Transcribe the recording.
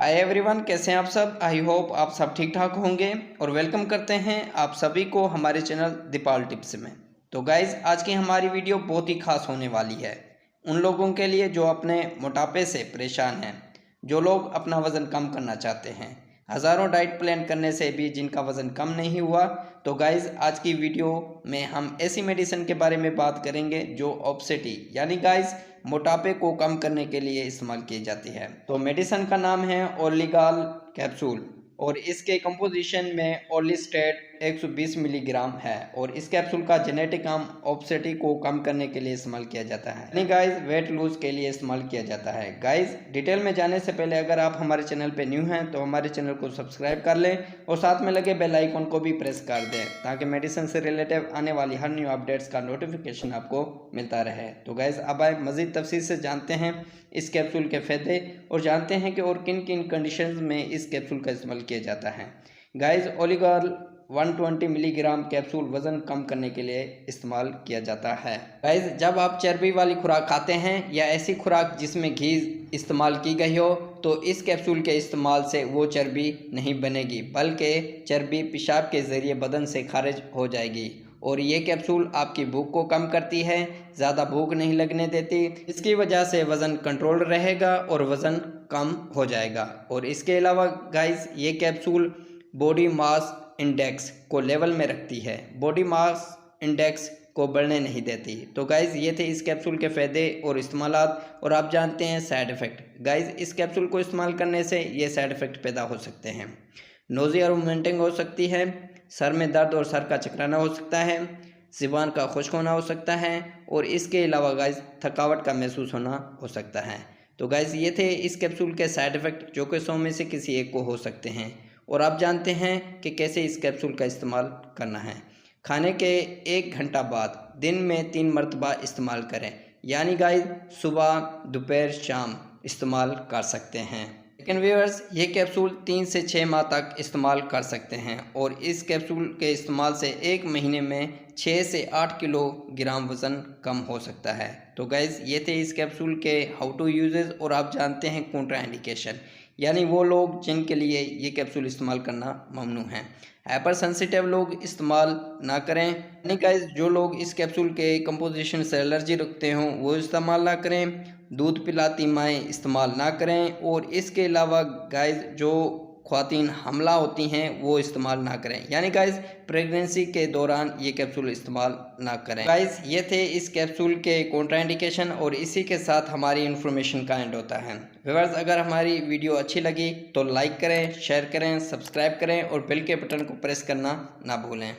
Hi everyone, कैसे हैं आप सब। आई होप आप सब ठीक ठाक होंगे और वेलकम करते हैं आप सभी को हमारे चैनल दीपाल टिप्स में। तो गाइज, आज की हमारी वीडियो बहुत ही खास होने वाली है उन लोगों के लिए जो अपने मोटापे से परेशान हैं, जो लोग अपना वज़न कम करना चाहते हैं, हज़ारों डाइट प्लान करने से भी जिनका वज़न कम नहीं हुआ। तो गाइज, आज की वीडियो में हम ऐसी मेडिसिन के बारे में बात करेंगे जो ओबेसिटी यानी गाइज मोटापे को कम करने के लिए इस्तेमाल की जाती है। तो मेडिसिन का नाम है ओलिगाल कैप्सूल और इसके कंपोजिशन में ओलिस्टेट 120 मिलीग्राम है और इस कैप्सूल का जेनेटिक नाम ओबेसिटी को कम करने के लिए इस्तेमाल किया जाता है, यानी गाइज वेट लूज के लिए इस्तेमाल किया जाता है। गाइज, डिटेल में जाने से पहले अगर आप हमारे चैनल पे न्यू हैं तो हमारे चैनल को सब्सक्राइब कर लें और साथ में लगे बेल आइकन को भी प्रेस कर दें ताकि मेडिसिन से रिलेटेड आने वाली हर न्यू अपडेट्स का नोटिफिकेशन आपको मिलता रहे। तो गाइज, अब आए मज़ीद तफसील से जानते हैं इस कैप्सूल के फ़ायदे और जानते हैं कि और किन किन कंडीशंस में इस कैप्सूल का इस्तेमाल किया जाता है। गाइज, ओलिगाल 120 मिलीग्राम कैप्सूल वज़न कम करने के लिए इस्तेमाल किया जाता है। गाइज, जब आप चर्बी वाली खुराक खाते हैं या ऐसी खुराक जिसमें घी इस्तेमाल की गई हो तो इस कैप्सूल के इस्तेमाल से वो चर्बी नहीं बनेगी बल्कि चर्बी पेशाब के ज़रिए बदन से खारिज हो जाएगी और ये कैप्सूल आपकी भूख को कम करती है, ज़्यादा भूख नहीं लगने देती। इसकी वजह से वज़न कंट्रोल रहेगा और वज़न कम हो जाएगा। और इसके अलावा गाइस, ये कैप्सूल बॉडी मास इंडेक्स को लेवल में रखती है, बॉडी मास इंडेक्स को बढ़ने नहीं देती। तो गाइज़, ये थे इस कैप्सूल के फ़ायदे और इस्तेमालात। और आप जानते हैं साइड इफ़ेक्ट। गाइज़, इस कैप्सूल को इस्तेमाल करने से ये साइड इफ़ेक्ट पैदा हो सकते हैं। नोज़िया और वोमिटिंग हो सकती है, सर में दर्द और सर का चकराना हो सकता है, ज़ुबान का खुश्क होना हो सकता है और इसके अलावा गाइज़ थकावट का महसूस होना हो सकता है। तो गाइज़, ये थे इस कैप्सूल के साइड इफ़ेक्ट जो कि 100 में से किसी एक को हो सकते हैं। और आप जानते हैं कि कैसे इस कैप्सूल का इस्तेमाल करना है। खाने के 1 घंटा बाद दिन में 3 मरतबा इस्तेमाल करें, यानी गाइज़ सुबह, दोपहर, शाम इस्तेमाल कर सकते हैं। लेकिन व्यूअर्स, ये कैप्सूल 3 से 6 माह तक इस्तेमाल कर सकते हैं और इस कैप्सूल के इस्तेमाल से 1 महीने में 6 से 8 किलोग्राम वज़न कम हो सकता है। तो गाइज़, ये थे इस कैप्सूल के हाउ टू यूजेस। और आप जानते हैं कॉन्ट्रा इंडिकेशन, यानी वो लोग जिनके लिए ये कैप्सूल इस्तेमाल करना ममनू है। हाइपर सेंसिटिव लोग इस्तेमाल ना करें, यानी गाइस जो लोग इस कैप्सूल के कंपोजिशन से एलर्जी रखते हों वो इस्तेमाल ना करें। दूध पिलाती माएँ इस्तेमाल ना करें और इसके अलावा गाइस जो ख़वातीन हमला होती हैं वो इस्तेमाल ना करें, यानी गाइस प्रेगनेंसी के दौरान ये कैप्सूल इस्तेमाल ना करें। गाइस, ये थे इस कैप्सूल के कॉन्ट्राइंडिकेशन और इसी के साथ हमारी इन्फॉर्मेशन का एंड होता है। व्यूअर्स, अगर हमारी वीडियो अच्छी लगी तो लाइक करें, शेयर करें, सब्सक्राइब करें और बेल के बटन को प्रेस करना ना भूलें।